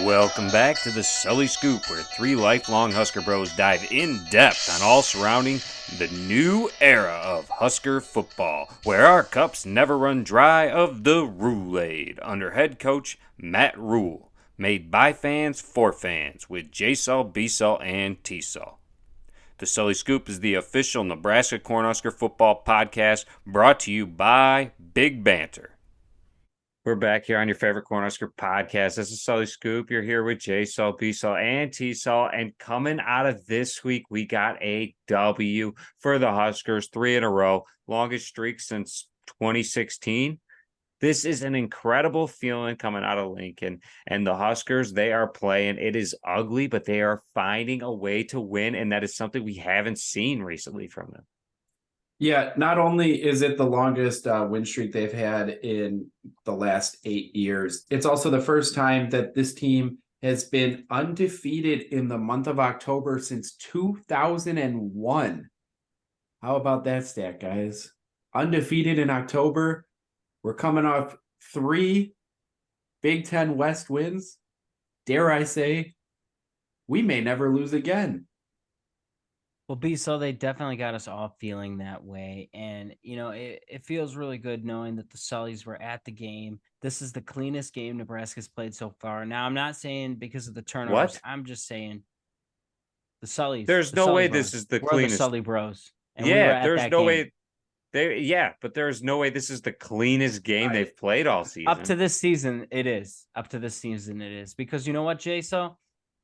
Welcome back to the Sully Scoop, where three lifelong Husker bros dive in depth on all surrounding the new era of Husker football, where our cups never run dry of the Rule-Aid under head coach Matt Rule, made by fans for fans with JSul, BSul, and TSul. The Sully Scoop is the official Nebraska Cornhusker football podcast brought to you by Big Banter. We're back here on your favorite Cornhusker podcast. This is Sully Scoop. You're here with JSul, BSul, and TSul. And coming out of this week, we got a W for the Huskers, 3 in a row, longest streak since 2016. This is an incredible feeling coming out of Lincoln. And the Huskers, they are playing. It is ugly, but they are finding a way to win. And that is something we haven't seen recently from them. Yeah, not only is it the longest win streak they've had in the last 8 years, it's also the first time that this team has been undefeated in the month of October since 2001. How about that stat, guys? Undefeated in October. We're coming off 3 Big Ten West wins. Dare I say, we may never lose again. Well, BSul, they definitely got us all feeling that way. And, you know, it feels really good knowing that the Sullys were at the game. This is the cleanest game Nebraska's played so far. Now, I'm not saying because of the turnovers. What? I'm just saying the Sullys. There's no way this is the We're cleanest. The Sully bros. And we were at there's that no game. way. But there's no way this is the cleanest game they've played all season. Up to this season, it is. Up to this season, it is. Because you know what, JSul?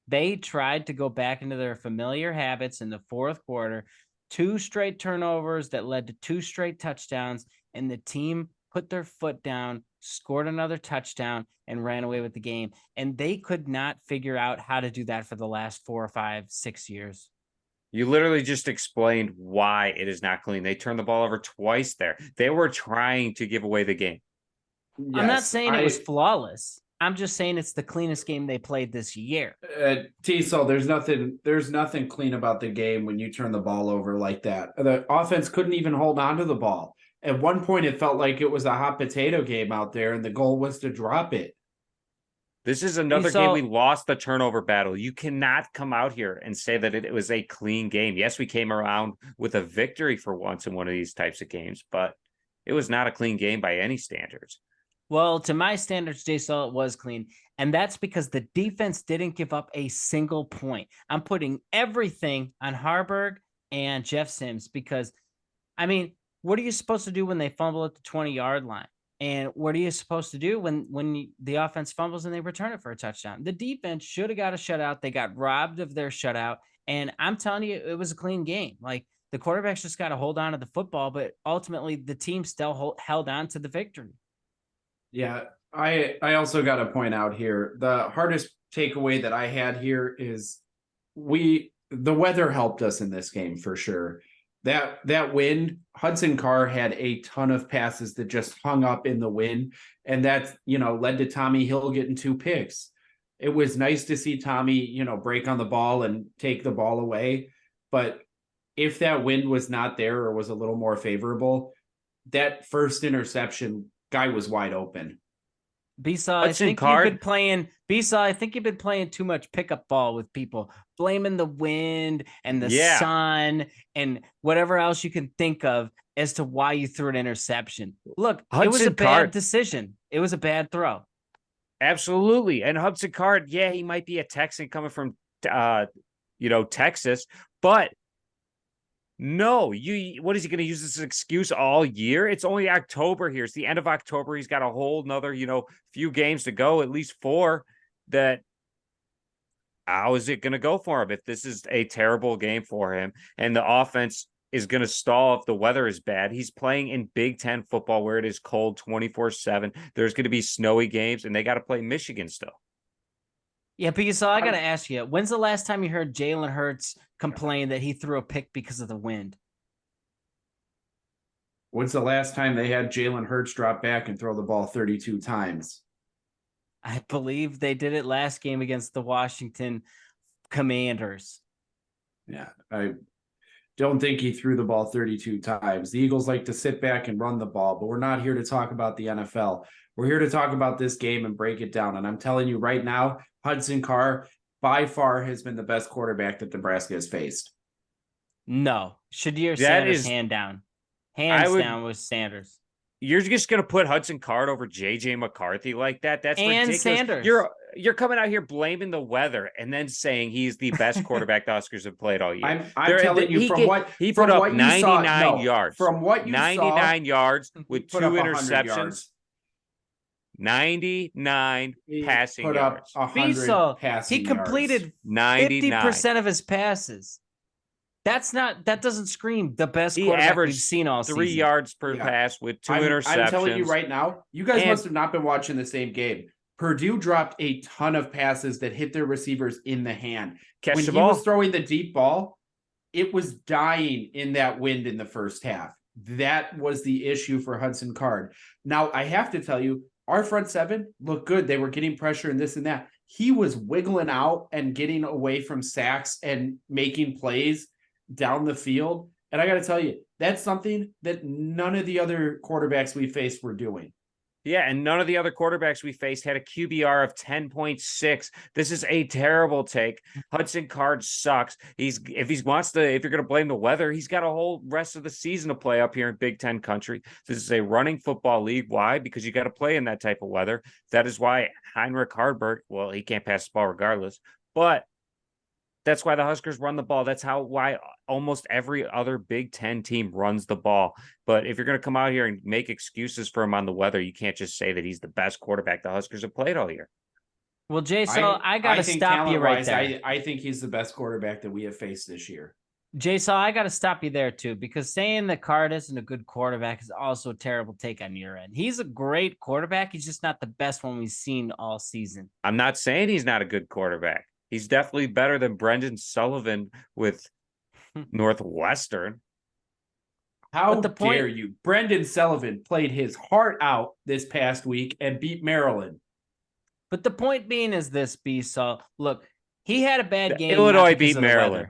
They tried to go back into their familiar habits in the fourth quarter, 2 straight turnovers that led to 2 straight touchdowns, and the team put their foot down, scored another touchdown, and ran away with the game. And they could not figure out how to do that for the last 4, 5, 6 years. You literally just explained why it is not clean. They turned the ball over twice there. They were trying to give away the game. Yes, I'm not saying it was flawless. I'm just saying it's the cleanest game they played this year. TSul, there's nothing clean about the game when you turn the ball over like that. The offense couldn't even hold on to the ball. At one point, it felt like it was a hot potato game out there, and the goal was to drop it. This is another game we lost the turnover battle. You cannot come out here and say that it was a clean game. Yes, we came around with a victory for once in one of these types of games, but it was not a clean game by any standards. Well, to my standards, JSul, it was clean. And that's because the defense didn't give up a single point. I'm putting everything on Harburg and Jeff Sims because, I mean, what are you supposed to do when they fumble at the 20-yard line? And what are you supposed to do when the offense fumbles and they return it for a touchdown? The defense should have got a shutout. They got robbed of their shutout. And I'm telling you, it was a clean game. Like, the quarterbacks just got to hold on to the football, but ultimately the team still held on to the victory. Yeah, I also got to point out here, the hardest takeaway that I had here is the weather helped us in this game for sure. That wind, Hudson Carr had a ton of passes that just hung up in the wind, and that, led to Tommy Hill getting 2 picks. It was nice to see Tommy, break on the ball and take the ball away. But if that wind was not there or was a little more favorable, that first interception, guy was wide open. BSul, I think you've been playing too much pickup ball with people, blaming the wind and the sun and whatever else you can think of as to why you threw an interception. Look, it was a bad decision. It was a bad throw. Absolutely. And Hudson Card, he might be a Texan coming from Texas, but no, what is he going to use this as an excuse all year? It's only October here. It's the end of October. He's got a whole another, few games to go, at least 4. How is it going to go for him if this is a terrible game for him and the offense is going to stall if the weather is bad? He's playing in Big Ten football where it is cold 24/7. There's going to be snowy games, and they got to play Michigan still. Yeah, BSul, I got to ask you, when's the last time you heard Jalen Hurts complain that he threw a pick because of the wind? When's the last time they had Jalen Hurts drop back and throw the ball 32 times? I believe they did it last game against the Washington Commanders. Yeah, I don't think he threw the ball 32 times. The Eagles like to sit back and run the ball, but we're not here to talk about the NFL. We're here to talk about this game and break it down. And I'm telling you right now, Hudson Card by far has been the best quarterback that Nebraska has faced. No, Shadir That Sanders, is- hands down would- down with Sanders You're just gonna put Hudson Card over JJ McCarthy like that? That's and ridiculous. Sanders. You're coming out here blaming the weather and then saying he's the best quarterback the Huskers have played all year. I'm telling you, he put up what you 99 saw, yards. From what you 99 yards with 2 put up 100 interceptions. yards. 99 He passing put yards. up 100 BSul, passing he completed 99. 50% of his passes. That doesn't scream the best He quarterback we've averaged seen all 3 season. yards per Yeah. pass with 2 I'm interceptions. telling you right now, you guys And- must have not been watching the same game. Purdue dropped a ton of passes that hit their receivers in the hand. Catch When the he ball. was throwing the deep ball, it was dying in that wind in the first half. That was the issue for Hudson Card. Now, I have to tell you, our front seven looked good. They were getting pressure and this and that. He was wiggling out and getting away from sacks and making plays down the field. And I got to tell you, that's something that none of the other quarterbacks we faced were doing. Yeah, and none of the other quarterbacks we faced had a QBR of 10.6. This is a terrible take. Hudson Card sucks. If you're going to blame the weather, he's got a whole rest of the season to play up here in Big Ten country. This is a running football league. Why? Because you got to play in that type of weather. That is why Heinrich Hardberg, well, he can't pass the ball regardless, but that's why the Huskers run the ball. That's why almost every other Big Ten team runs the ball. But if you're going to come out here and make excuses for him on the weather, you can't just say that he's the best quarterback the Huskers have played all year. Well, JSul, I got to stop you right there. I think he's the best quarterback that we have faced this year. JSul, I got to stop you there too, because saying that Card isn't a good quarterback is also a terrible take on your end. He's a great quarterback. He's just not the best one we've seen all season. I'm not saying he's not a good quarterback. He's definitely better than Brendan Sullivan with Northwestern. How dare you? Brendan Sullivan played his heart out this past week and beat Maryland. But the point being is this, BSul. Look, he had a bad game. Illinois beat Maryland.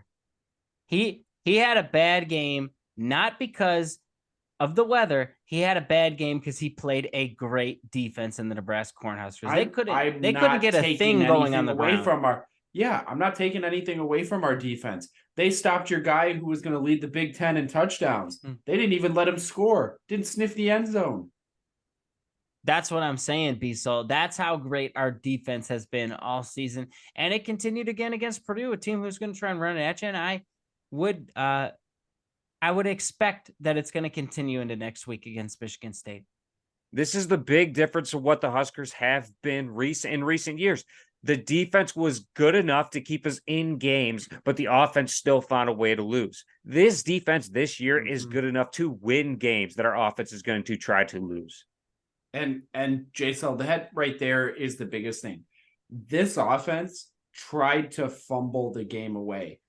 He had a bad game not because of the weather. He had a bad game because he played a great defense in the Nebraska Cornhuskers. They couldn't get a thing going on the ground. I'm not taking anything away from our defense. They stopped your guy who was going to lead the Big Ten in touchdowns. They didn't even let him score. Didn't sniff the end zone. That's what I'm saying, BSul. That's how great our defense has been all season. And it continued again against Purdue, a team who's going to try and run it at you. And I would expect that it's going to continue into next week against Michigan State. This is the big difference of what the Huskers have been in recent years. The defense was good enough to keep us in games, but the offense still found a way to lose. This defense this year is good enough to win games that our offense is going to try to lose. And JSul, that right there is the biggest thing. This offense tried to fumble the game away.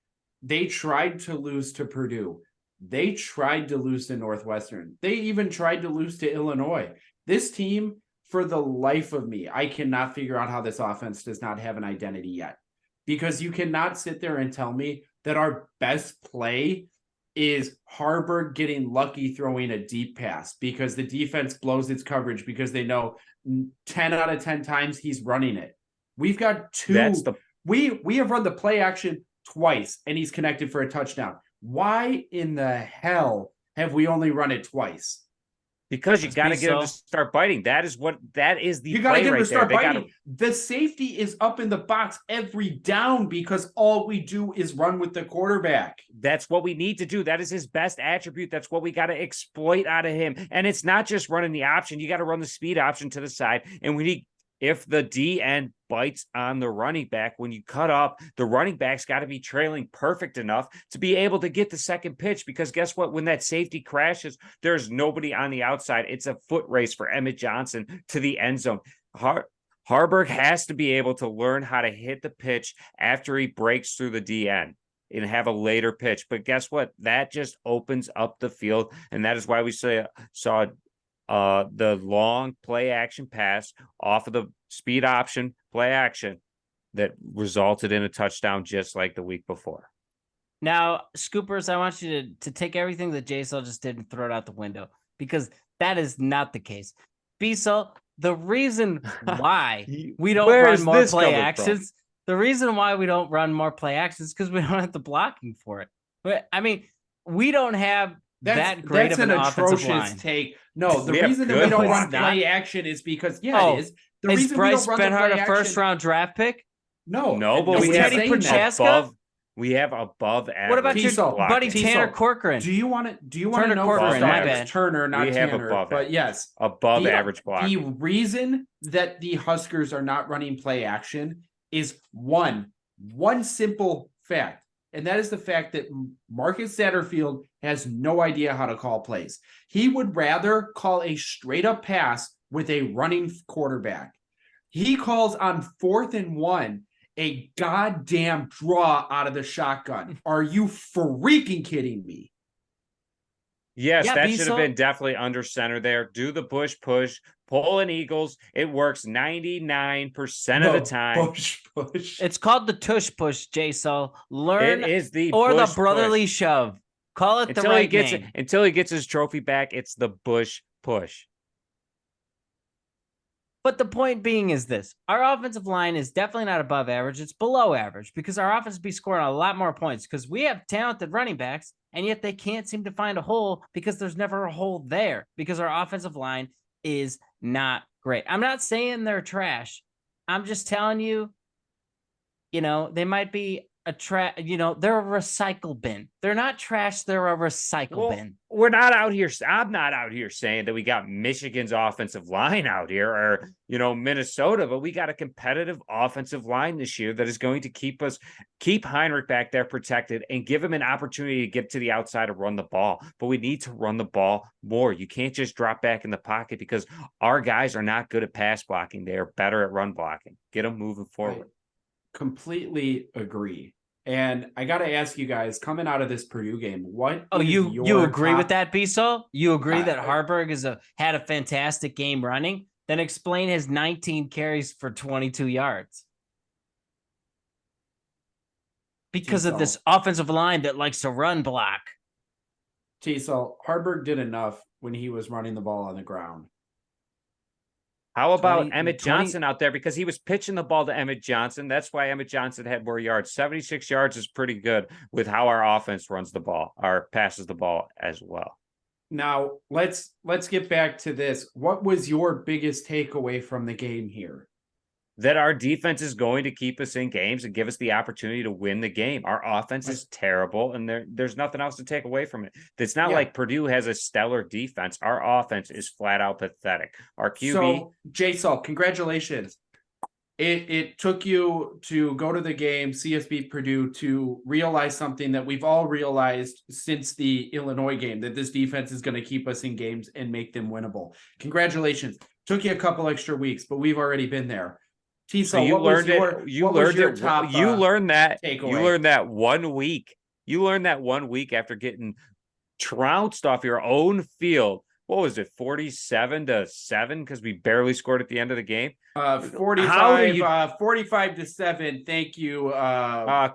They tried to lose to Purdue. They tried to lose to Northwestern. They even tried to lose to Illinois. This team, for the life of me, I cannot figure out how this offense does not have an identity yet. Because you cannot sit there and tell me that our best play is Harburg getting lucky throwing a deep pass because the defense blows its coverage because they know 10 out of 10 times he's running it. We've got two. We have run the play action twice and he's connected for a touchdown. Why in the hell have we only run it twice? Because you got to get him to start biting. That is the you got to get him to start biting. Gotta... The safety is up in the box every down because all we do is run with the quarterback. That's what we need to do. That is his best attribute. That's what we got to exploit out of him. And it's not just running the option. You got to run the speed option to the side. And if the DN bites on the running back, when you cut up, the running back's got to be trailing perfect enough to be able to get the second pitch. Because guess what? When that safety crashes, there's nobody on the outside. It's a foot race for Emmett Johnson to the end zone. Harburg has to be able to learn how to hit the pitch after he breaks through the DN and have a later pitch. But guess what? That just opens up the field. And that is why we saw the long play action pass off of the speed option play action that resulted in a touchdown just like the week before. Now, Scoopers, I want you to take everything that JSul just did and throw it out the window because that is not the case. BSul, the reason why we don't Where run is more this play coming from? actions, the reason why we don't run more play actions is because we don't have the blocking for it. But I mean, we don't have that great of an offensive line. take. No, the We have reason that good we don't blocking. run It's not. play action is because it Oh, is. The Is reason Bryce we don't run the Benhart play a first action. round draft pick? No, but Is we have Teddy saying that. Prochaska? we have above average. What about your TSul, buddy TSul. Tanner Corcoran? Do you want to Turner know Corcoran, first my off, bad. it's Turner, not We have Tanner? above But average. yes, above the average block. The reason that the Huskers are not running play action is one simple fact, and that is the fact that Marcus Satterfield has no idea how to call plays. He would rather call a straight up pass with a running quarterback. He calls on 4th and 1 a goddamn draw out of the shotgun. Are you freaking kidding me? Yes, Yeah, that should have BSul. been definitely under center there. Do the bush push, pull an Eagles. It works 99% of the time. Push. It's called the tush push, JSul. Learn It is the or the bush brotherly push. shove. Call it the Until he right gets name. it, until he gets his trophy back, it's the bush push. But the point being is this. Our offensive line is definitely not above average. It's below average because our offense be scoring a lot more points because we have talented running backs, and yet they can't seem to find a hole because there's never a hole there because our offensive line is not great. I'm not saying they're trash. I'm just telling you, they might be a they're a recycle bin. They're not trash. They're a recycle bin. We're not out here. I'm not out here saying that we got Michigan's offensive line out here or, Minnesota, but we got a competitive offensive line this year that is going to keep Heinrich back there protected and give him an opportunity to get to the outside and run the ball. But we need to run the ball more. You can't just drop back in the pocket because our guys are not good at pass blocking. They are better at run blocking. Get them moving forward. Completely agree. And I got to ask you guys, coming out of this Purdue game, what? Oh, is you your agree top- with that, BSul? You agree that I- Harburg had a fantastic game running? Then explain his 19 carries for 22 yards. Because of this offensive line that likes to run block. TSul, Harburg did enough when he was running the ball on the ground. How about Emmett Johnson out there? Because he was pitching the ball to Emmett Johnson. That's why Emmett Johnson had more yards. 76 yards is pretty good with how our offense runs the ball or passes the ball as well. Now, let's get back to this. What was your biggest takeaway from the game here? That our defense is going to keep us in games and give us the opportunity to win the game. Our offense is terrible, and there's nothing else to take away from it. It's not like Purdue has a stellar defense. Our offense is flat out pathetic. Our QB. So, JSul, congratulations. It took you to go to the game, see us beat Purdue, to realize something that we've all realized since the Illinois game, that this defense is going to keep us in games and make them winnable. Congratulations. Took you a couple extra weeks, but we've already been there. TSul, so you learned it. You learned that 1 week. You learned that 1 week after getting trounced off your own field. What was it, 47-7? Because we barely scored at the end of the game. 45-7. Thank you.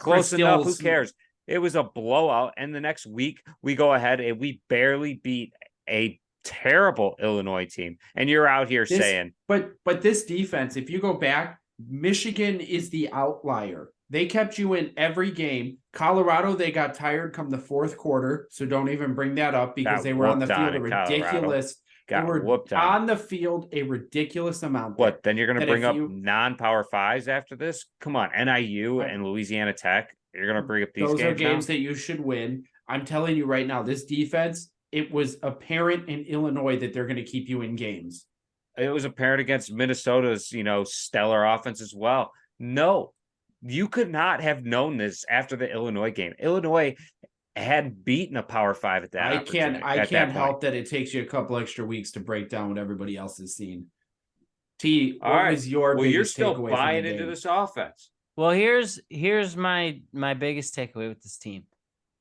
Close enough. Who cares? It was a blowout. And the next week we go ahead and we barely beat a terrible Illinois team. And you're out here saying, but this defense, if you go back, Michigan is the outlier. They kept you in every game. Colorado, they got tired come the fourth quarter, so don't even bring that up because they were on the field a ridiculous. They were on the field a ridiculous amount. What? Then you're going to bring up non-power fives after this? Come on, NIU and Louisiana Tech. You're going to bring up these games. Those are games that you should win. I'm telling you right now, this defense. It was apparent in Illinois that they're going to keep you in games. It was apparent against Minnesota's, stellar offense as well. No, you could not have known this after the Illinois game. Illinois had beaten a Power 5 at that. I can't help that it takes you a couple extra weeks to break down what everybody else has seen. What was your biggest you're still takeaway buying from the into game? this offense. Well, here's my biggest takeaway with this team.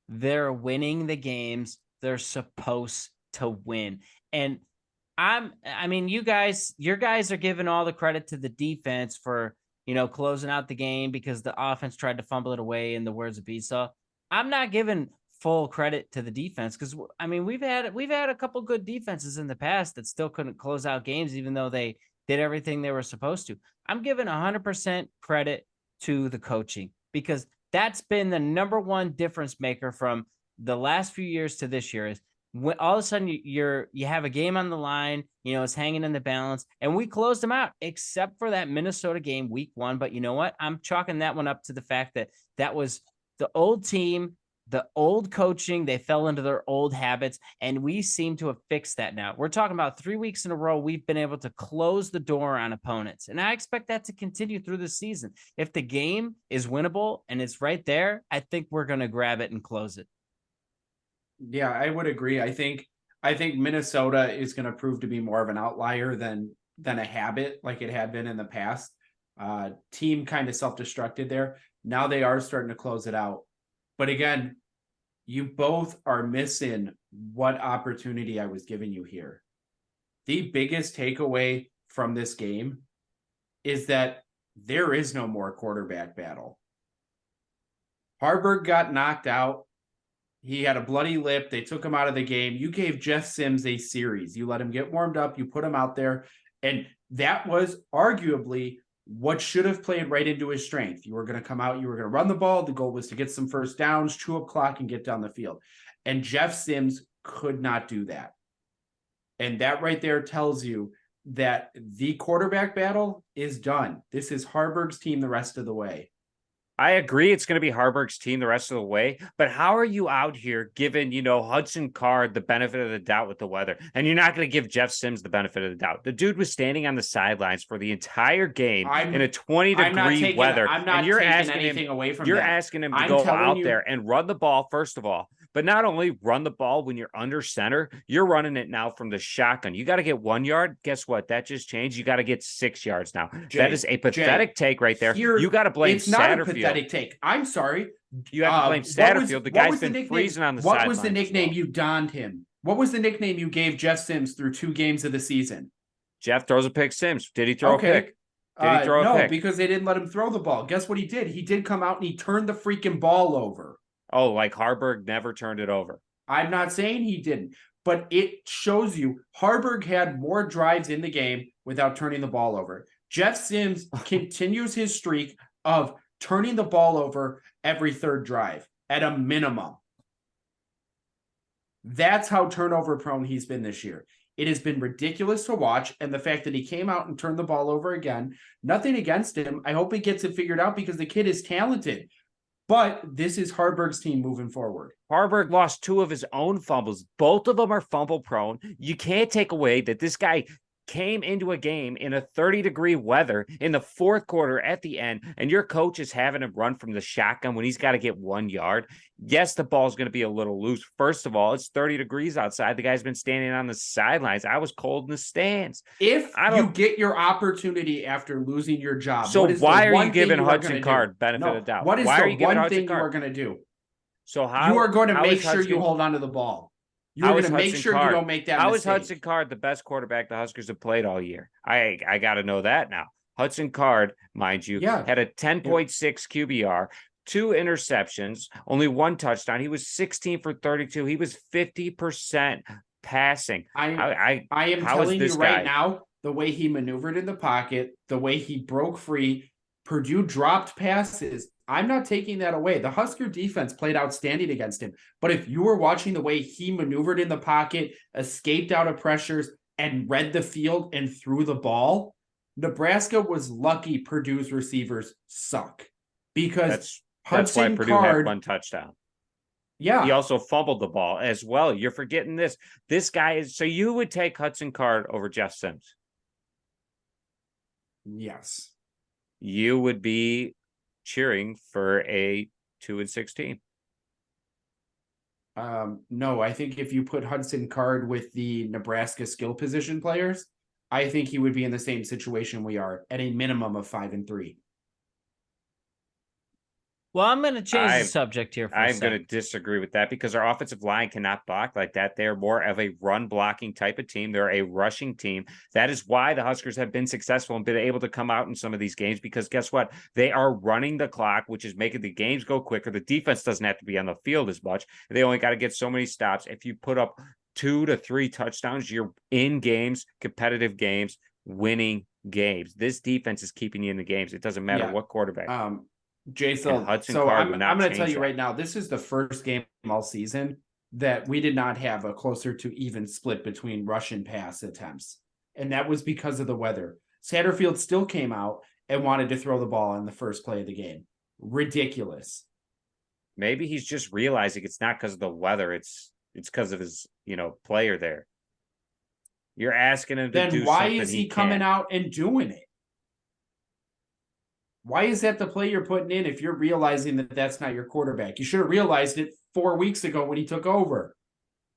They're winning the games they're supposed to win. And your guys are giving all the credit to the defense for, closing out the game because the offense tried to fumble it away, in the words of BSul. I'm not giving full credit to the defense because we've had a couple good defenses in the past that still couldn't close out games, even though they did everything they were supposed to. I'm giving 100% credit to the coaching, because that's been the number one difference maker from the last few years to this year. Is when all of a sudden you have a game on the line, it's hanging in the balance, and we closed them out, except for that Minnesota game week 1. But you know what? I'm chalking that one up to the fact that was the old team, the old coaching. They fell into their old habits, and we seem to have fixed that now. We're talking about 3 weeks in a row we've been able to close the door on opponents, and I expect that to continue through the season. If the game is winnable and it's right there, I think we're going to grab it and close it. Yeah, I would agree. I think Minnesota is going to prove to be more of an outlier than a habit like it had been in the past. Team kind of self-destructed there. Now they are starting to close it out. But again, you both are missing what opportunity I was giving you here. The biggest takeaway from this game is that there is no more quarterback battle. Harburg got knocked out. He had a bloody lip. They took him out of the game. You gave Jeff Sims a series. You let him get warmed up. You put him out there. And that was arguably what should have played right into his strength. You were going to come out. You were going to run the ball. The goal was to get some first downs, chew up clock, and get down the field. And Jeff Sims could not do that. And that right there tells you that the quarterback battle is done. This is Harburg's team the rest of the way. I agree it's going to be Harburg's team the rest of the way, but how are you out here giving, Hudson Card the benefit of the doubt with the weather, and you're not going to give Jeff Sims the benefit of the doubt? The dude was standing on the sidelines for the entire game in a 20-degree weather, and you're asking anything away from you're that. asking him to go out there and run the ball, first of all, but not only run the ball when you're under center, you're running it now from the shotgun. You got to get 1 yard. Guess what? That just changed. You got to get 6 yards now. That is a pathetic take right there. You got to blame Satterfield. Take. I'm sorry. You have to blame Satterfield. The guy's been freezing on the sidelines. What was the nickname you donned him? What was the nickname you gave Jeff Sims through 2 games of the season? Jeff throws a pick. Sims. Did he throw a pick? Did he throw a pick? No, because they didn't let him throw the ball. Guess what he did? He did come out and he turned the freaking ball over. Oh, like Harburg never turned it over. I'm not saying he didn't, but it shows you Harburg had more drives in the game without turning the ball over. Jeff Sims continues his streak of turning the ball over every 3rd drive at a minimum. That's how turnover prone he's been this year. It has been ridiculous to watch. And the fact that he came out and turned the ball over again, nothing against him. I hope he gets it figured out because the kid is talented. But this is Harburg's team moving forward. Harburg lost 2 of his own fumbles. Both of them are fumble prone. You can't take away that this guy came into a game in a 30-degree weather in the 4th quarter at the end, and your coach is having him run from the shotgun when he's got to get 1 yard. Yes, the ball's going to be a little loose. First of all, it's 30 degrees outside. The guy's been standing on the sidelines. I was cold in the stands. If you get your opportunity after losing your job, so why are you giving Hudson Card benefit of doubt? What is the one thing you are going to do? So how you are going to make sure you hold on to the ball. You're going to make sure you don't make that mistake. How is Hudson Card the best quarterback the Huskers have played all year? I got to know that now. Hudson Card, mind you, had a 10.6 QBR, 2 interceptions, only 1 touchdown. He was 16 for 32. He was 50% passing. I am telling you right now, the way he maneuvered in the pocket, the way he broke free, Purdue dropped passes. I'm not taking that away. The Husker defense played outstanding against him. But if you were watching the way he maneuvered in the pocket, escaped out of pressures, and read the field and threw the ball, Nebraska was lucky Purdue's receivers suck. Because that's why Purdue had 1 touchdown. Yeah. He also fumbled the ball as well. You're forgetting this. This guy is... So you would take Hudson Card over Jeff Sims? Yes. You would be cheering for a 2-16. No, I think if you put Hudson Card with the Nebraska skill position players, I think he would be in the same situation we are at a minimum of 5-3. Well, I'm going to change the subject here for a I'm second. going to disagree with that because our offensive line cannot block like that. They're more of a run blocking type of team. They're a rushing team. That is why the Huskers have been successful and been able to come out in some of these games because guess what? They are running the clock, which is making the games go quicker. The defense doesn't have to be on the field as much. They only got to get so many stops. If you put up 2 to 3 touchdowns, you're in games, competitive games, winning games. This defense is keeping you in the games. It doesn't matter what quarterback. JSul. Hudson So Card I'm would not going to tell change you that. right now, this is the first game all season that we did not have a closer to even split between rush and pass attempts. And that was because of the weather. Satterfield still came out and wanted to throw the ball in the first play of the game. Ridiculous. Maybe he's just realizing it's not because of the weather. It's because of his, player there. You're asking him to Then do why something is he coming can't. out and doing it? Why is that the play you're putting in if you're realizing that that's not your quarterback? You should have realized it 4 weeks ago when he took over.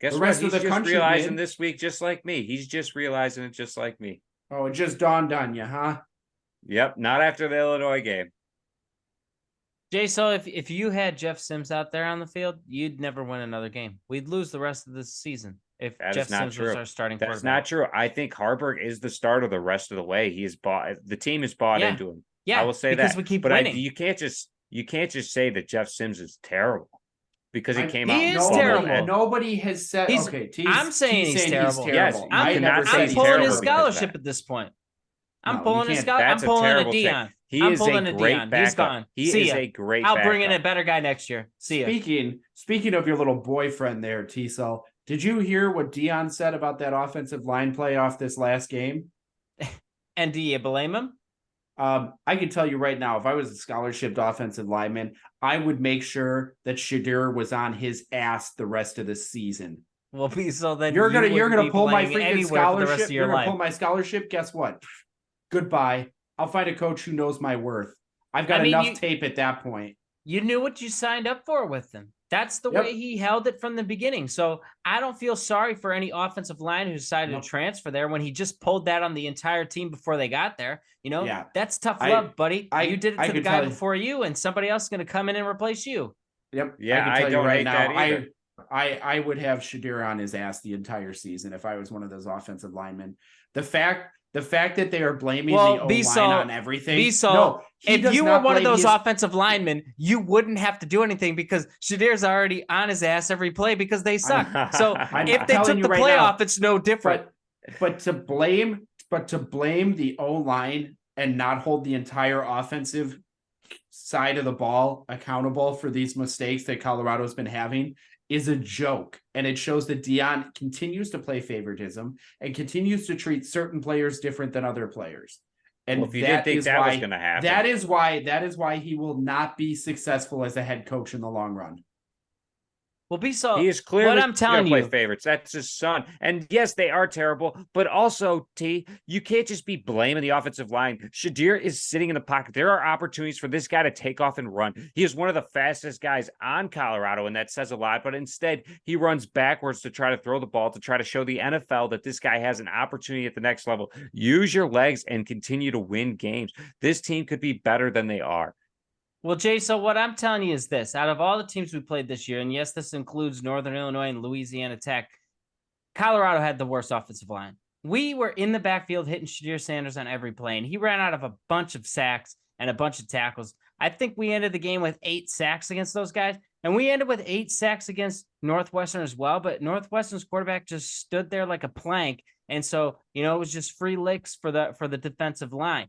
Guess The what? rest He's of the just country realizing did. this week just like me. He's just realizing it just like me. Oh, it just dawned on you, huh? Yep, not after the Illinois game. JSul, if you had Jeff Sims out there on the field, you'd never win another game. We'd lose the rest of the season if That Jeff is not Sims true. was our starting That's quarterback. not true. I think Harburg is the starter the rest of the way. The team is bought Yeah. into him. Yeah, I will say because that. we keep but winning. you can't just say that Jeff Sims is terrible because he came He out. is and terrible. fumbled. Nobody has said. He's- Okay, I'm saying he's terrible. Yes, you I cannot never say said I'm he's he's pulling terrible his because of scholarship that. at this point. No, I'm you pulling his can't. scholarship. I'm That's a pulling a terrible Dion. take. He I'm is pulling a a great Dion. backup. He's gone. He See is ya. a great I'll backup. bring in a better guy next year. See ya. Speaking of your little boyfriend there, TSul, did you hear what Dion said about that offensive line play off this last game? And do you blame him? I can tell you right now, if I was a scholarship offensive lineman, I would make sure that Shadir was on his ass the rest of the season. Well, so then You're gonna be pull my playing freaking anywhere for the rest scholarship. of your You're gonna life. pull my scholarship. Guess what? Goodbye. I'll find a coach who knows my worth. I've got enough tape at that point. You knew what you signed up for with him. That's the way he held it from the beginning. So I don't feel sorry for any offensive line who decided to transfer there when he just pulled that on the entire team before they got there. That's tough love, buddy. You did it to the guy before you, and somebody else is going to come in and replace you. Yep. Yeah, I can tell you right now, either. I would have Shadir on his ass the entire season if I was one of those offensive linemen. The fact that they are blaming the O-line on everything. BSul, if you were one of those offensive linemen, you wouldn't have to do anything because Shadir's already on his ass every play because they suck. So if they took the playoff, it's no different. But to blame the O-line and not hold the entire offensive side of the ball accountable for these mistakes that Colorado's been having is a joke. And it shows that Dion continues to play favoritism and continues to treat certain players different than other players. And if you didn't think that was going to happen, that is why he will not be successful as a head coach in the long run. Well, BSul, he is clearly what I'm telling you, play favorites. That's his son. And yes, they are terrible, but also, you can't just be blaming the offensive line. Shadir is sitting in the pocket. There are opportunities for this guy to take off and run. He is one of the fastest guys on Colorado, and that says a lot, but instead he runs backwards to try to throw the ball, to try to show the NFL that this guy has an opportunity at the next level. Use your legs and continue to win games. This team could be better than they are. Well, Jay, so what I'm telling you is this. Out of all the teams we played this year, and yes, this includes Northern Illinois and Louisiana Tech, Colorado had the worst offensive line. We were in the backfield hitting Shadir Sanders on every play, and he ran out of a bunch of sacks and a bunch of tackles. I think we ended the game with 8 sacks against those guys, and we ended with 8 sacks against Northwestern as well, but Northwestern's quarterback just stood there like a plank, and so, it was just free licks for the defensive line.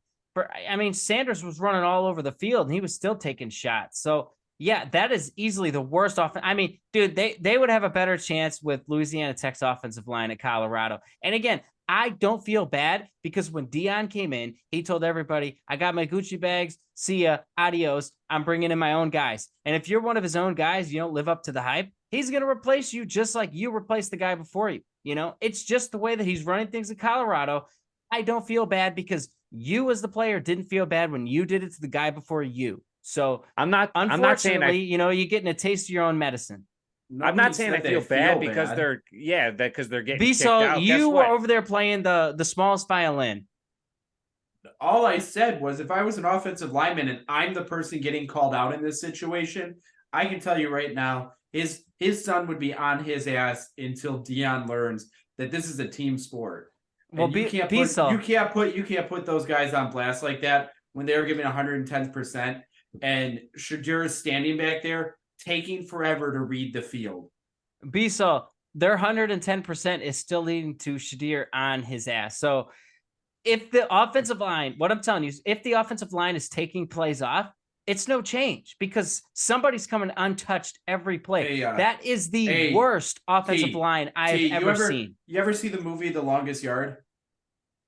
Sanders was running all over the field and he was still taking shots. So yeah, that is easily the worst offense. Dude, they would have a better chance with Louisiana Tech's offensive line at Colorado. And again, I don't feel bad because when Dion came in, he told everybody, I got my Gucci bags. See ya. Adios. I'm bringing in my own guys. And if you're one of his own guys, you don't live up to the hype, he's going to replace you just like you replaced the guy before you. It's just the way that he's running things at Colorado. I don't feel bad because you as the player didn't feel bad when you did it to the guy before you. So unfortunately, you're getting a taste of your own medicine. I'm not saying I feel bad because they're getting kicked out. You were over there playing the smallest violin. All I said was if I was an offensive lineman and I'm the person getting called out in this situation, I can tell you right now, his son would be on his ass until Dion learns that this is a team sport. Well, you can't put those guys on blast like that when they were giving 110%, and Shadir is standing back there taking forever to read the field. BSul, their 110% is still leading to Shadir on his ass. So if the offensive line, what I'm telling you is if the offensive line is taking plays off, it's no change because somebody's coming untouched every play. Hey, That is the hey, worst offensive T, line I've T, ever seen. you ever see the movie The Longest Yard?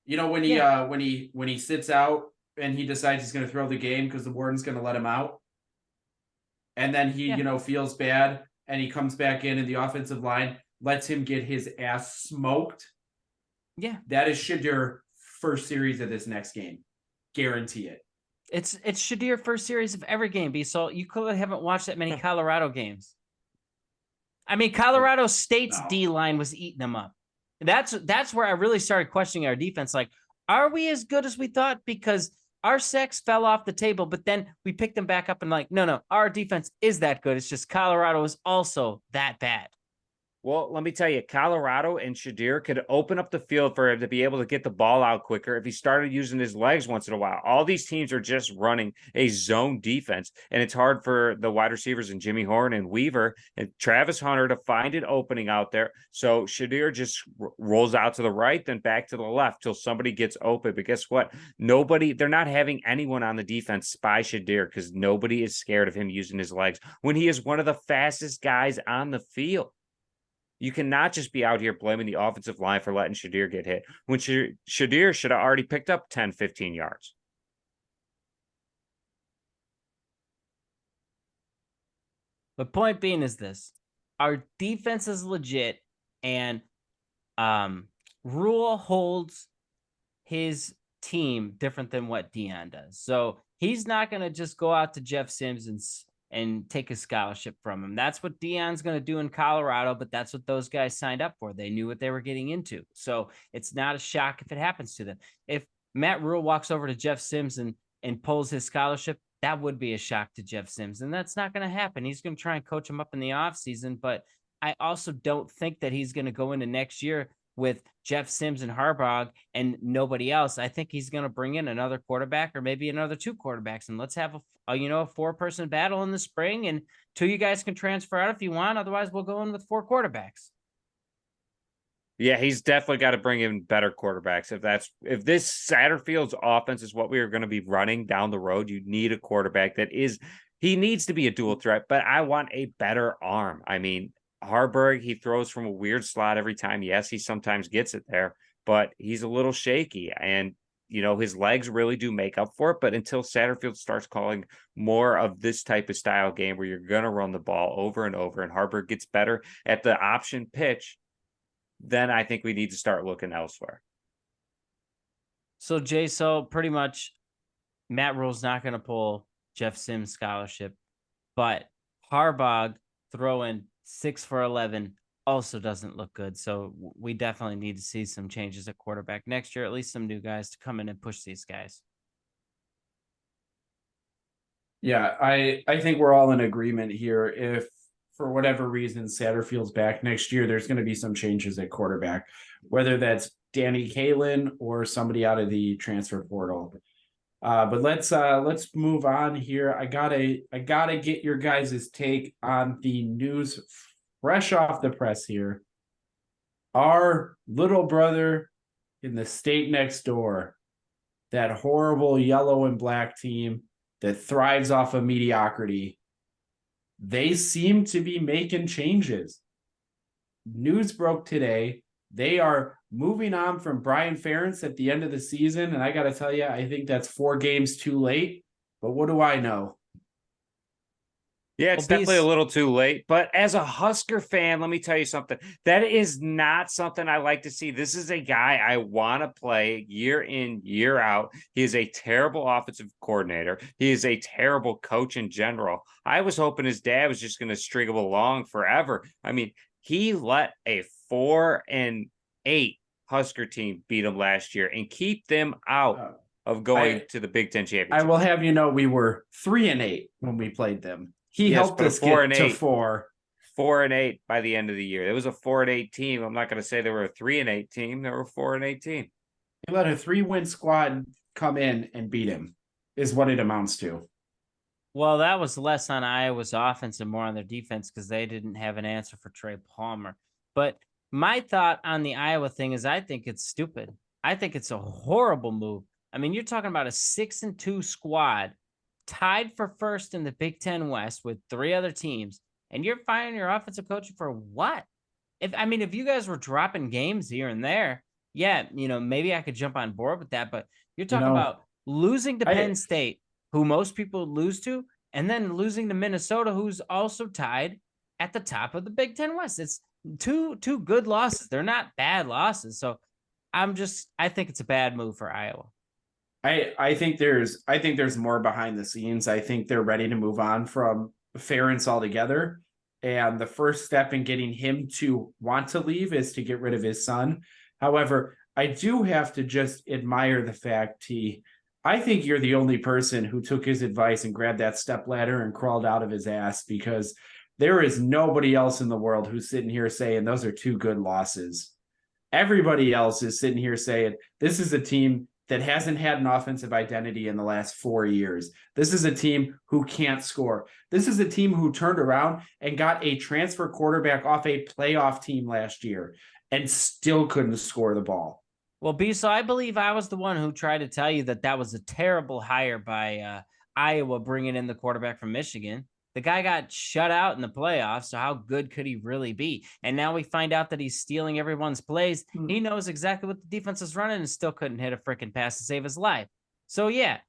You know, when Yeah. when he sits out and he decides he's going to throw the game because the warden's going to let him out, and then he, Yeah. you know, feels bad and he comes back in and the offensive line lets him get his ass smoked. Yeah. That is Shadir first series of this next game. Guarantee it. It's Shadir first series of every game, BSul. You clearly haven't watched that many Colorado games. I mean, Colorado State's No. D line was eating them up. That's where I really started questioning our defense. Like, are we as good as we thought? Because our sacks fell off the table, but then we picked them back up and like, no, our defense is that good. It's just Colorado is also that bad. Well, let me tell you, Colorado and Shadir could open up the field for him to be able to get the ball out quicker if he started using his legs once in a while. All these teams are just running a zone defense, and it's hard for the wide receivers and Jimmy Horn and Weaver and Travis Hunter to find an opening out there. So Shadir just rolls out to the right, then back to the left till somebody gets open. But guess what? They're not having anyone on the defense spy Shadir because nobody is scared of him using his legs when he is one of the fastest guys on the field. You cannot just be out here blaming the offensive line for letting Shadir get hit when Shadir should have already picked up 10, 15 yards. But point being is this. Our defense is legit, and Rule holds his team different than what Dion does. So he's not going to just go out to Jeff Sims and take a scholarship from him. That's what Dion's going to do in Colorado, but that's what those guys signed up for. They knew what they were getting into. So it's not a shock if it happens to them. If Matt Rule walks over to Jeff Sims and pulls his scholarship, that would be a shock to Jeff Sims. And that's not going to happen. He's going to try and coach him up in the offseason, but I also don't think that he's going to go into next year with Jeff Sims and Harbaugh and nobody else. I think he's going to bring in another quarterback or maybe another two quarterbacks, and let's have a 4-person battle in the spring, and 2 of you guys can transfer out if you want. Otherwise, we'll go in with 4 quarterbacks. Yeah, he's definitely got to bring in better quarterbacks. If this Satterfield's offense is what we are going to be running down the road, you need a quarterback he needs to be a dual threat, but I want a better arm. I mean, Harburg, he throws from a weird slot every time. Yes, he sometimes gets it there, but he's a little shaky, and his legs really do make up for it. But until Satterfield starts calling more of this type of style game where you're going to run the ball over and over and Harburg gets better at the option pitch, then I think we need to start looking elsewhere. So JSul, pretty much Matt Rule's not going to pull Jeff Sims scholarship, but Harbaugh throwing 6 for 11 also doesn't look good. So we definitely need to see some changes at quarterback next year, at least some new guys to come in and push these guys. Yeah, I think we're all in agreement here. If for whatever reason Satterfield's back next year, there's going to be some changes at quarterback, whether that's Danny Kalin or somebody out of the transfer portal. But let's move on here. I gotta get your guys' take on the news fresh off the press here. Our little brother in the state next door, that horrible yellow and black team that thrives off of mediocrity, they seem to be making changes. News broke today. They are moving on from Brian Ferentz at the end of the season. And I got to tell you, I think that's 4 games too late. But what do I know? Yeah, it's definitely a little too late. But as a Husker fan, let me tell you something. That is not something I like to see. This is a guy I want to play year in, year out. He is a terrible offensive coordinator. He is a terrible coach in general. I was hoping his dad was just going to string him along forever. I mean, he let a 4-8 Husker team beat him last year and keep them out of going to the Big Ten championship. I will have you know we were 3-8 when we played them. He helped us get to 4. 4-8 by the end of the year. It was a 4-8 team. I'm not going to say they were a 3-8 team. They were a 4-8 team. He let a 3-win squad come in and beat him, is what it amounts to. Well, that was less on Iowa's offense and more on their defense because they didn't have an answer for Trey Palmer. But my thought on the Iowa thing is I think it's stupid. I think it's a horrible move. I mean, you're talking about a 6-2 squad tied for first in the Big Ten West with 3 other teams, and you're firing your offensive coach for what? If you guys were dropping games here and there, yeah, maybe I could jump on board with that. But you're You talking know, about losing to I Penn State, who most people lose to, and then losing to Minnesota, who's also tied at the top of the Big Ten West. It's two good losses. They're not bad losses. So I think it's a bad move for Iowa. I think there's more behind the scenes. I think they're ready to move on from Ferentz altogether. And the first step in getting him to want to leave is to get rid of his son. However, I do have to just admire the fact I think you're the only person who took his advice and grabbed that step ladder and crawled out of his ass, because there is nobody else in the world who's sitting here saying those are 2 good losses. Everybody else is sitting here saying this is a team that hasn't had an offensive identity in the last 4 years. This is a team who can't score. This is a team who turned around and got a transfer quarterback off a playoff team last year and still couldn't score the ball. Well, BSul, I believe I was the one who tried to tell you that was a terrible hire by Iowa, bringing in the quarterback from Michigan. The guy got shut out in the playoffs, so how good could he really be? And now we find out that he's stealing everyone's plays. He knows exactly what the defense is running and still couldn't hit a freaking pass to save his life. So, yeah,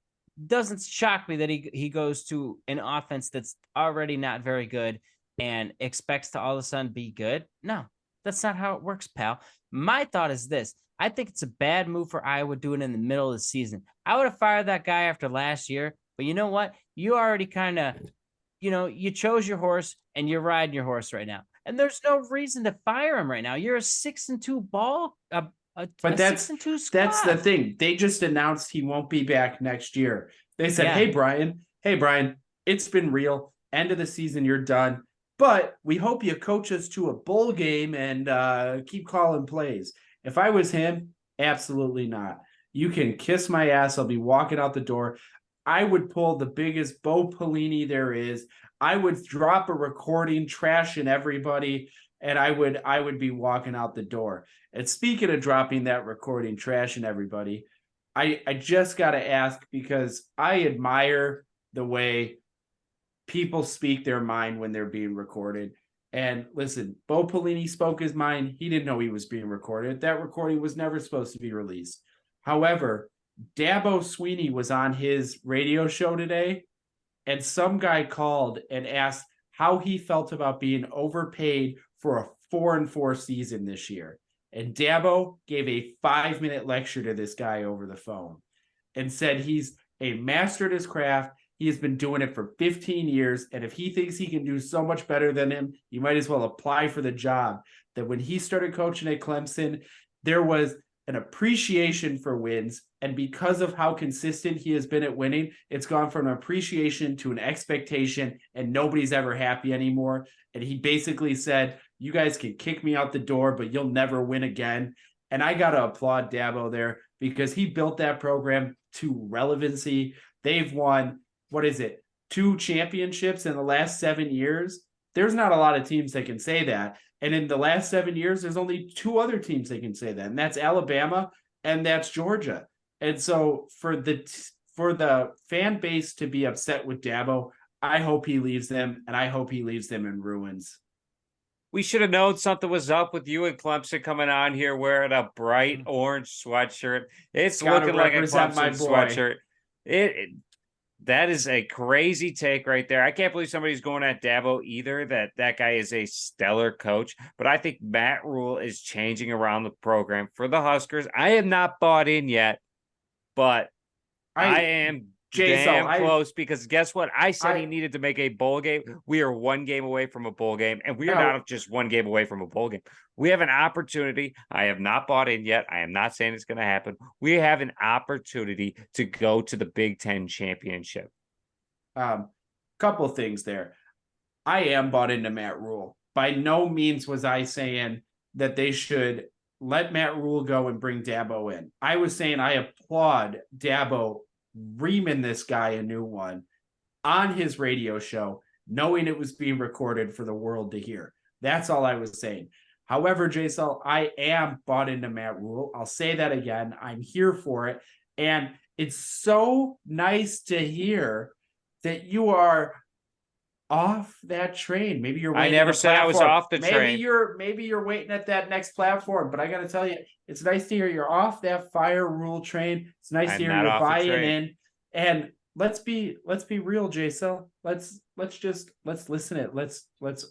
doesn't shock me that he goes to an offense that's already not very good and expects to all of a sudden be good. No, that's not how it works, pal. My thought is this. I think it's a bad move for Iowa doing it in the middle of the season. I would have fired that guy after last year, but you know what? You already kind of, you chose your horse and you're riding your horse right now. And there's no reason to fire him right now. You're a 6-2 ball, but that's 6-2 squad. That's the thing. They just announced he won't be back next year. They said, Yeah. Hey, Brian, it's been real. End of the season, you're done. But we hope you coach us to a bowl game and keep calling plays. If I was him, absolutely not. You can kiss my ass. I'll be walking out the door. I would pull the biggest Bo Pelini there is. I would drop a recording, trashing everybody, and I would be walking out the door. And speaking of dropping that recording, trashing everybody, I just got to ask, because I admire the way people speak their mind when they're being recorded. And listen, Bo Pelini spoke his mind. He didn't know he was being recorded. That recording was never supposed to be released. However, Dabo Swinney was on his radio show today, and some guy called and asked how he felt about being overpaid for a 4-4 season this year. And Dabo gave a 5-minute lecture to this guy over the phone and said he's a master at his craft. He has been doing it for 15 years. And if he thinks he can do so much better than him, you might as well apply for the job. That when he started coaching at Clemson, there was an appreciation for wins. And because of how consistent he has been at winning, it's gone from an appreciation to an expectation, and nobody's ever happy anymore. And he basically said, you guys can kick me out the door, but you'll never win again. And I got to applaud Dabo there, because he built that program to relevancy. They've won, 2 championships in the last 7 years. There's not a lot of teams that can say that. And in the last 7 years, there's only 2 other teams that can say that. And that's Alabama and that's Georgia. And so for the fan base to be upset with Dabo, I hope he leaves them, and I hope he leaves them in ruins. We should have known something was up with you and Clemson coming on here wearing a bright orange sweatshirt. It's looking like a Clemson sweatshirt. That is a crazy take right there. I can't believe somebody's going at Dabo either, that guy is a stellar coach. But I think Matt Rule is changing around the program for the Huskers. I am not bought in yet, but I am damn close, because guess what? I said he needed to make a bowl game. We are 1 game away from a bowl game, and we are not just 1 game away from a bowl game. We have an opportunity. I have not bought in yet. I am not saying it's going to happen. We have an opportunity to go to the Big Ten championship. Couple of things there. I am bought into Matt Rule. By no means was I saying that they should let Matt Rule go and bring Dabo in. I was saying I applaud Dabo reaming this guy a new one on his radio show, knowing it was being recorded for the world to hear. That's all I was saying. However, JSul, I am bought into Matt Rule. I'll say that again. I'm here for it. And it's so nice to hear that you are off that train. Maybe you're waiting. I never said I was off the train. Maybe you're waiting at that next platform, but I gotta tell you, it's nice to hear you're off that fire rule train. It's nice to hear you're buying in. And let's be real, JSul. Let's listen it. Let's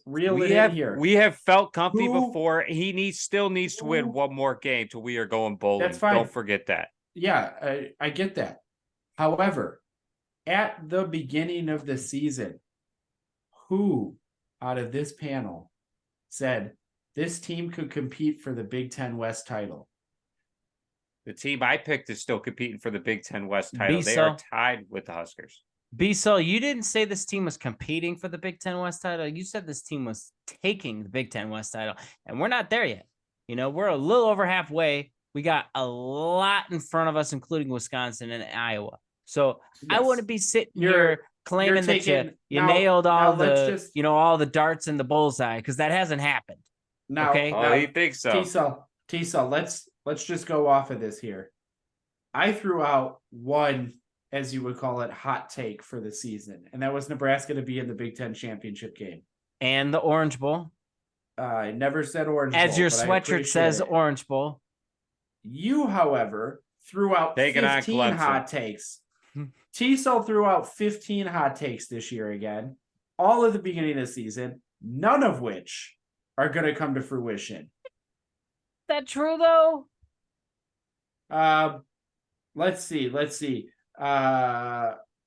reel it in here. We have felt comfy before. He still needs to win one more game till we are going bowling. That's fine. Don't forget that. Yeah, I get that. However, at the beginning of the season, who out of this panel said this team could compete for the Big Ten West title? The team I picked is still competing for the Big Ten West title. BSul. They are tied with the Huskers. BSul, you didn't say this team was competing for the Big Ten West title. You said this team was taking the Big Ten West title, and we're not there yet. You know, we're a little over halfway. We got a lot in front of us, including Wisconsin and Iowa. So Yes. I wouldn't be sitting here claiming that you now- nailed all now let's the just- all the darts in the bullseye, because that hasn't happened. Now, Okay. Oh, you think so? TSul, let's just go off of this here. I threw out one, as you would call it, hot take for the season, and that was Nebraska to be in the Big Ten championship game. And the Orange Bowl. I never said Orange As Bowl, your but I sweatshirt appreciate says, it. Orange Bowl. You, however, threw out Taking on 15 Clemson. hot takes. TSul threw out 15 hot takes this year again, all at the beginning of the season, none of which are going to come to fruition. Is that true, though? Let's see.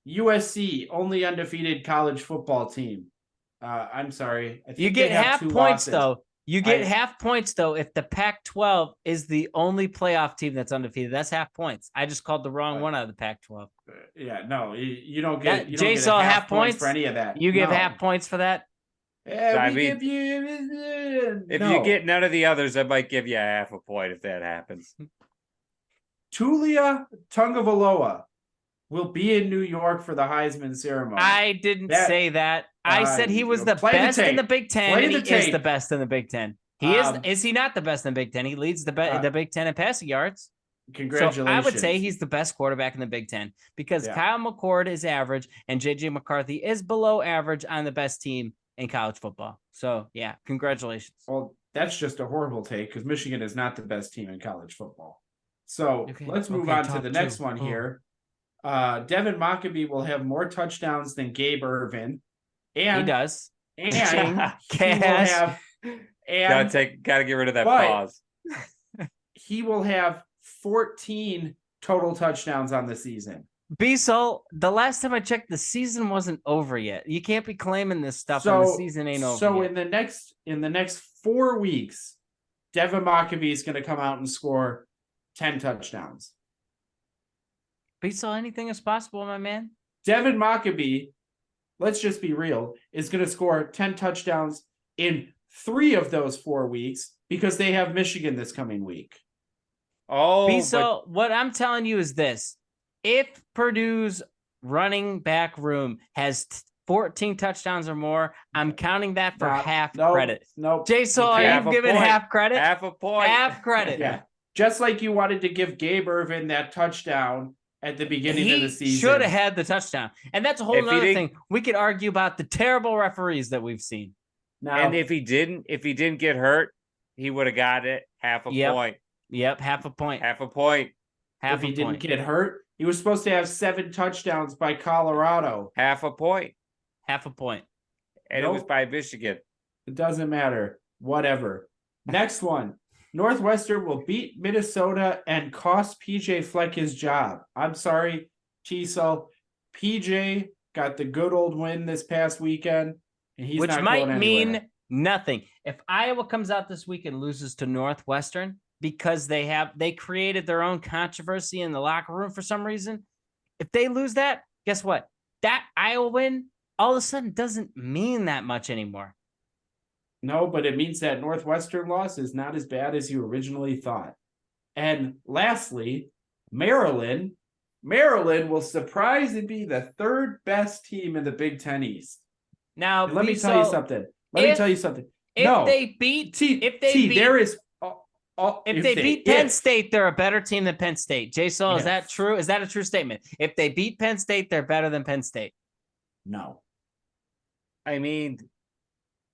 USC, only undefeated college football team. I'm sorry. I think You get they have half 2 points, losses. though. You get half points, though, if the Pac-12 is the only playoff team that's undefeated. That's half points. I just called the wrong one out of the Pac-12. Yeah, no, you don't get. You don't get JSul half points points for any of that. You give No. half points for that? Yeah, I we mean, give you. If no. you get none of the others, I might give you a half a point if that happens. Tulia Tungavaloa will be in New York for the Heisman ceremony. I didn't say that. I said he was the play the best in the tape. Big Ten, Play and the he is tape. the best in the Big Ten. He is he not the best in the Big Ten? He leads the Big Ten in passing yards. Congratulations. So I would say he's the best quarterback in the Big Ten, because Kyle McCord is average and JJ McCarthy is below average on the best team in college football. So yeah, congratulations. Well, that's just a horrible take, because Michigan is not the best team in college football. So let's move on to the next one here. Devin Mockabee will have more touchdowns than Gabe Ervin. And he does. And he will have gotta get rid of that pause. He will have 14 total touchdowns on the season. BSul, the last time I checked, the season wasn't over yet. You can't be claiming this stuff when the season ain't over. So yet. in the next 4 weeks, Devin Mockabee is going to come out and score 10 touchdowns. BSul, anything is possible, my man. Devin Mockabee, let's just be real, is going to score 10 touchdowns in 3 of those 4 weeks, because they have Michigan this coming week. Oh, BSul, what I'm telling you is this. If Purdue's running back room has 14 touchdowns or more, I'm counting that for half credit. Nope. JSul, are you giving half credit? Half a point. Half credit. Yeah. Just like you wanted to give Gabe Ervin that touchdown at the beginning of the season. He should have had the touchdown. And that's a whole other thing. We could argue about the terrible referees that we've seen. Now, and if he didn't get hurt, he would have got it half a point. Yep, half a point. Half a point. If he didn't get hurt, he was supposed to have 7 touchdowns by Colorado. Half a point. Half a point. And it was by Michigan. It doesn't matter. Whatever. Next one. Northwestern will beat Minnesota and cost PJ Fleck his job. I'm sorry, TSul. PJ got the good old win this past weekend, and he's which not might going mean anywhere. nothing. If Iowa comes out this week and loses to Northwestern because they created their own controversy in the locker room for some reason, if they lose that, guess what? That Iowa win all of a sudden doesn't mean that much anymore. No, but it means that Northwestern loss is not as bad as you originally thought. And lastly, Maryland will surprise and be the 3rd best team in the Big Ten East. Now, let me tell you something. No. they beat there is if they beat Penn State, they're a better team than Penn State. JSul, is that true? Is that a true statement? If they beat Penn State, they're better than Penn State. No. I mean,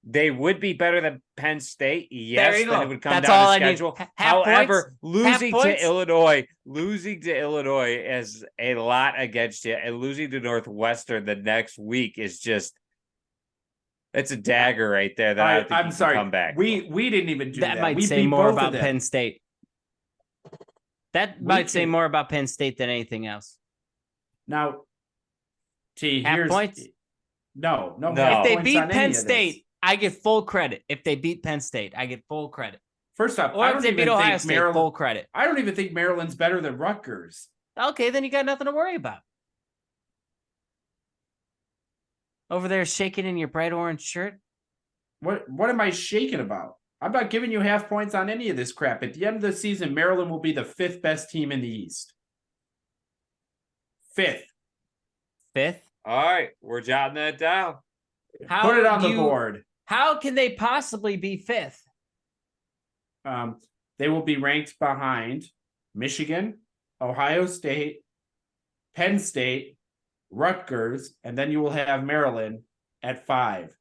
they would be better than Penn State. Yes, There you go. then it would come That's down all to I need. schedule. Half However, points? losing to Illinois is a lot against you, and losing to Northwestern the next week is just it's a dagger right there that I think I'm you sorry. can come back. We didn't even do that. That might We say beat more both about of them. Penn State. That might say more about Penn State than anything else. Now, Half points? No. If they beat Penn State, I get full credit. If they beat Penn State, I get full credit. First off, Or if they beat Ohio State, full credit. I don't even think Maryland's better than Rutgers. Okay, then you got nothing to worry about. Over there shaking in your bright orange shirt. What am I shaking about? I'm not giving you half points on any of this crap. At the end of the season, Maryland will be the 5th best team in the East. 5th. All right, we're jotting that down. Put it on the board. How can they possibly be 5th? They will be ranked behind Michigan, Ohio State, Penn State, Rutgers, and then you will have Maryland at 5.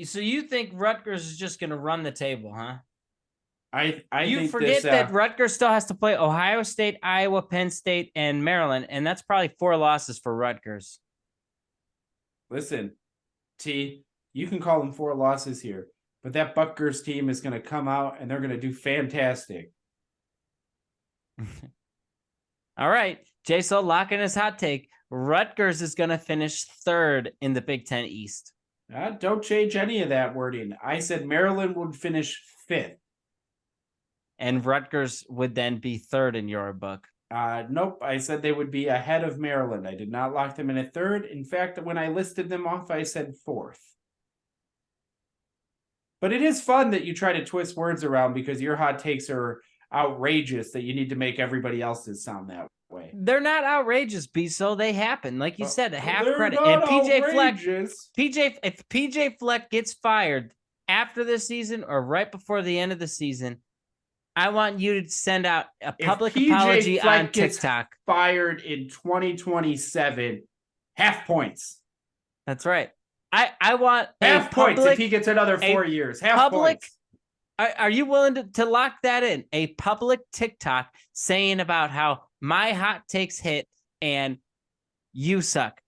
So you think Rutgers is just going to run the table, huh? I you think forget that Rutgers still has to play Ohio State, Iowa, Penn State, and Maryland, and that's probably 4 losses for Rutgers. Listen, T, you can call them 4 losses here, but that Rutgers team is going to come out and they're going to do fantastic. All right, JSul locking his hot take. Rutgers is going to finish 3rd in the Big Ten East. Don't change any of that wording. I said Maryland would finish 5th. And Rutgers would then be 3rd in your book. Nope. I said they would be ahead of Maryland. I did not lock them in at 3rd. In fact, when I listed them off, I said 4th. But it is fun that you try to twist words around because your hot takes are outrageous that you need to make everybody else's sound that way. They're not outrageous, BSul. They happen. Like you said, half credit. And if PJ Fleck gets fired after this season or right before the end of the season, I want you to send out a public apology on TikTok. Fired in 2027, half points. That's right. I want half points if he gets another 4 years. Half points. Are you willing to lock that in? A public TikTok saying about how my hot takes hit and you suck.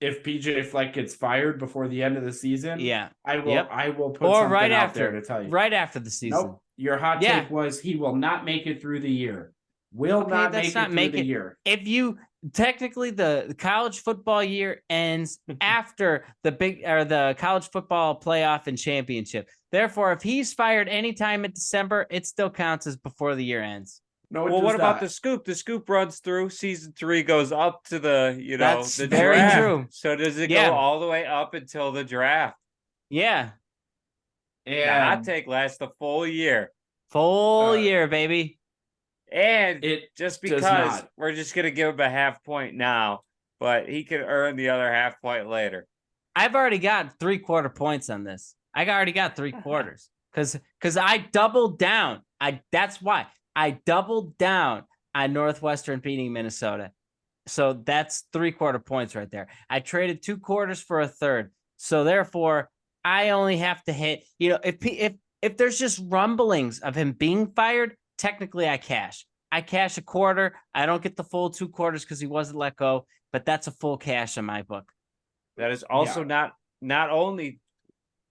If PJ Fleck gets fired before the end of the season, I will. Yep. I will put something right out after, there to tell you. Right after the season. Nope. Your hot take was he will not make it through the year. Will not make it through the year. If you technically the college football year ends after the college football playoff and championship. Therefore, if he's fired anytime in December, it still counts as before the year ends. No, well, what about the scoop? The scoop runs through season 3, goes up to the That's the very draft. True. So does it go all the way up until the draft? Yeah. And the hot take lasts the full year. Full year, baby. And just because we're just gonna give him a half point now, but he can earn the other half point later. I've already got 3/4 points on this. I already got 3/4 because I doubled down. That's why I doubled down on Northwestern beating Minnesota. So that's 3/4 points right there. I traded 2 quarters for a third. So therefore, I only have to hit. If there's just rumblings of him being fired, technically I cash. I cash a quarter. I don't get the full 2 quarters because he wasn't let go, but that's a full cash in my book. That is also not only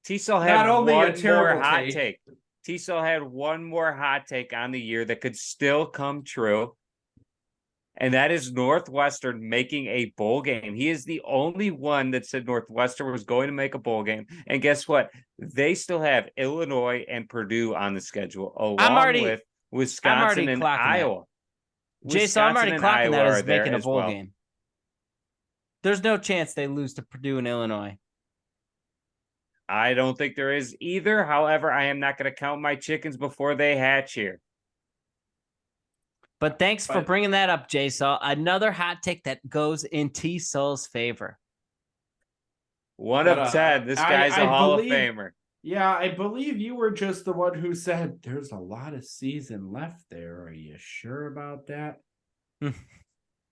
TSul had one more hot take. TSul had one more hot take on the year that could still come true. And that is Northwestern making a bowl game. He is the only one that said Northwestern was going to make a bowl game. And guess what? They still have Illinois and Purdue on the schedule, along with Wisconsin and Iowa. JSul, I'm already clocking that as making a bowl game. There's no chance they lose to Purdue and Illinois. I don't think there is either. However, I am not going to count my chickens before they hatch here. But thanks for bringing that up, JSul. Another hot take that goes in TSul's favor. 1 But of 10. This guy's I a Hall of believe, Famer. yeah, I believe you were just the one who said there's a lot of season left there. Are you sure about that?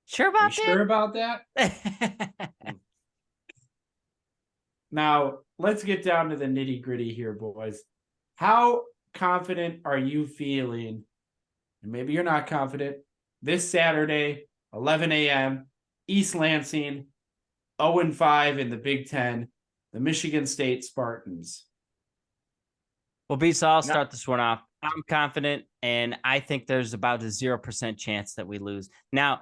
Sure Are you about sure about that? that? Now, let's get down to the nitty gritty here, boys. How confident are you feeling? And maybe you're not confident. This Saturday, 11 a.m., East Lansing, 0-5 in the Big Ten, the Michigan State Spartans. Well, BSul, I'll start this one off. I'm confident, and I think there's about a 0% chance that we lose. Now,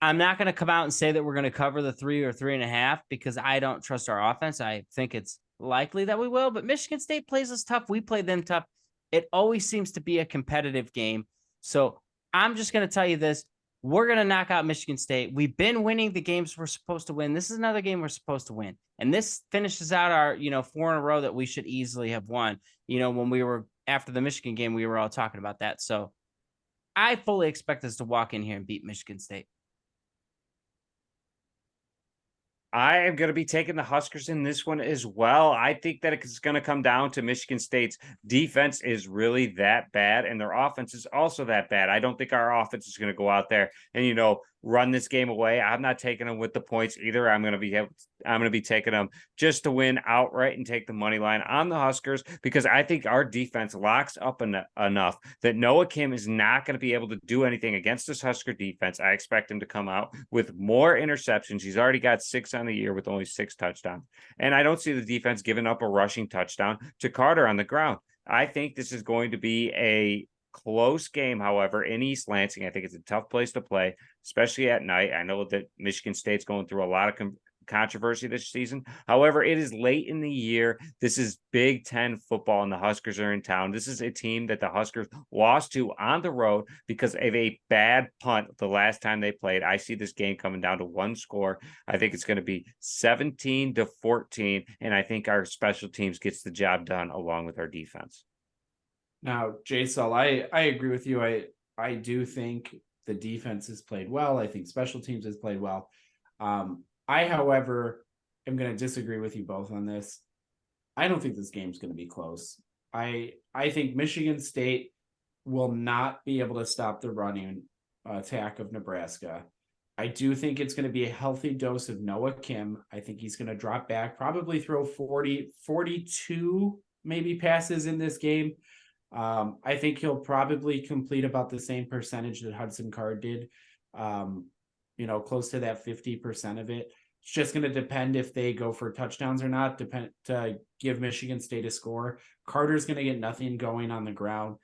I'm not going to come out and say that we're going to cover the 3 or 3.5 because I don't trust our offense. I think it's likely that we will, but Michigan State plays us tough. We play them tough. It always seems to be a competitive game. So I'm just going to tell you this. We're going to knock out Michigan State. We've been winning the games we're supposed to win. This is another game we're supposed to win. And this finishes out our, 4 in a row that we should easily have won. When we were after the Michigan game, we were all talking about that. So I fully expect us to walk in here and beat Michigan State. I am going to be taking the Huskers in this one as well. I think that it's going to come down to Michigan State's defense is really that bad, and their offense is also that bad. I don't think our offense is going to go out there and, run this game away. I'm not taking them with the points either. I'm going to be taking them just to win outright and take the money line on the Huskers because I think our defense locks up enough that Noah Kim is not going to be able to do anything against this Husker defense. I expect him to come out with more interceptions. He's already got 6 on the year with only 6 touchdowns. And I don't see the defense giving up a rushing touchdown to Carter on the ground. I think this is going to be a close game, however, in East Lansing. I think it's a tough place to play, especially at night. I know that Michigan State's going through a lot of controversy this season. However, it is late in the year. This is Big Ten football, and the Huskers are in town. This is a team that the Huskers lost to on the road because of a bad punt the last time they played. I see this game coming down to 1 score. I think it's going to be 17-14, and I think our special teams gets the job done along with our defense. Now, JSul, I agree with you. I do think the defense has played well. I think special teams has played well. I, however, am going to disagree with you both on this. I don't think this game's going to be close. I think Michigan State will not be able to stop the running attack of Nebraska. I do think it's going to be a healthy dose of Noah Kim. I think he's going to drop back, probably throw 42 maybe passes in this game. I think he'll probably complete about the same percentage that Hudson Card did, close to that 50% of it. It's just going to depend if they go for touchdowns or not, to give Michigan State a score. Carter's going to get nothing going on the ground.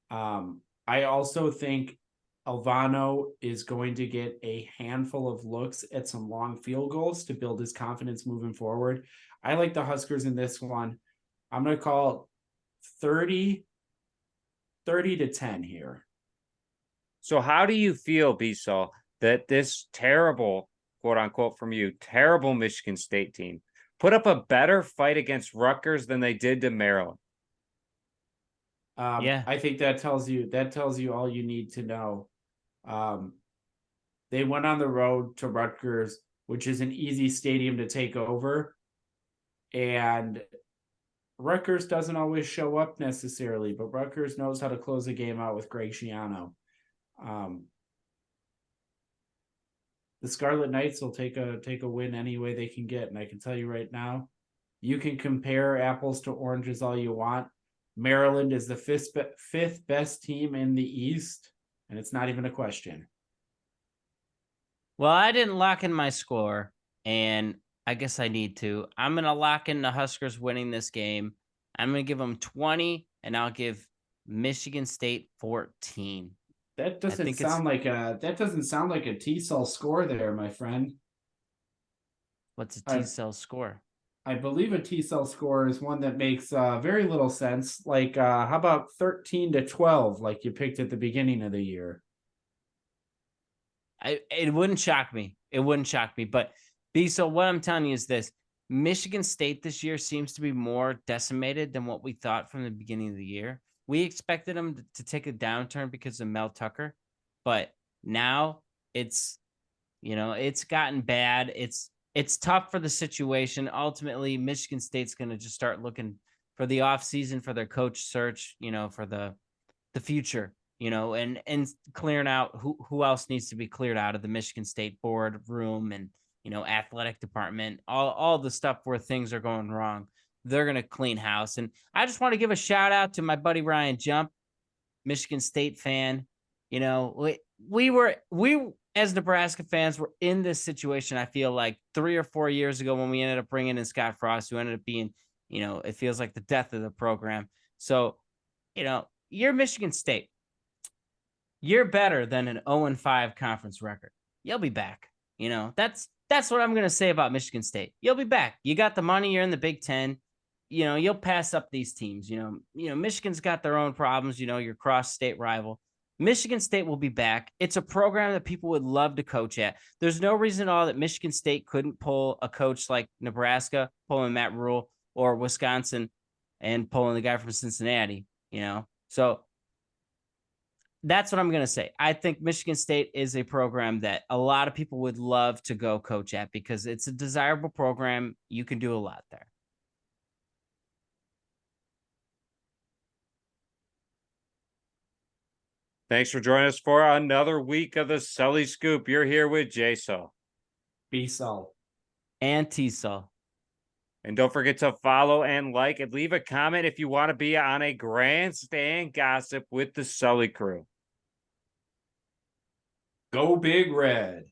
I also think Alvano is going to get a handful of looks at some long field goals to build his confidence moving forward. I like the Huskers in this one. I'm going to call 30-10 here. So how do you feel, BSul, that this terrible, quote unquote from you, terrible Michigan State team put up a better fight against Rutgers than they did to Maryland? Yeah, I think that tells you all you need to know. They went on the road to Rutgers, which is an easy stadium to take over, and Rutgers doesn't always show up necessarily, but Rutgers knows how to close a game out with Greg Schiano. The Scarlet Knights will take a win any way they can get, and I can tell you right now, you can compare apples to oranges all you want. Maryland is the fifth best team in the East, and it's not even a question. Well, I didn't lock in my score, and I guess I need to. I'm going to lock in the Huskers winning this game. I'm going to give them 20, and I'll give Michigan State 14. That doesn't sound like a TSul score there, my friend. What's a TSul score? I believe a TSul score is one that makes very little sense. Like, how about 13-12, like you picked at the beginning of the year? It wouldn't shock me. It wouldn't shock me. But so what I'm telling you is this: Michigan State this year seems to be more decimated than what we thought from the beginning of the year. We expected them to take a downturn because of Mel Tucker, but now it's gotten bad. it's tough for the situation. Ultimately, Michigan State's going to just start looking for the offseason for their coach search, for the future, and clearing out who else needs to be cleared out of the Michigan State board room and, athletic department, all the stuff where things are going wrong. They're going to clean house. And I just want to give a shout out to my buddy Ryan Jump, Michigan State fan. We as Nebraska fans were in this situation. I feel like 3 or 4 years ago when we ended up bringing in Scott Frost, who ended up being, it feels like the death of the program. So, you're Michigan State. You're better than an 0-5 conference record. You'll be back. That's what I'm going to say about Michigan State. You'll be back. You got the money. You're in the Big Ten. You'll pass up these teams. Michigan's got their own problems. Your cross-state rival. Michigan State will be back. It's a program that people would love to coach at. There's no reason at all that Michigan State couldn't pull a coach like Nebraska, pulling Matt Rule, or Wisconsin and pulling the guy from Cincinnati, So that's what I'm going to say. I think Michigan State is a program that a lot of people would love to go coach at because it's a desirable program. You can do a lot there. Thanks for joining us for another week of the Sully Scoop. You're here with JSul, BSul, and TSul. And don't forget to follow and like and leave a comment if you want to be on a grandstand gossip with the Sully crew. Go Big Red.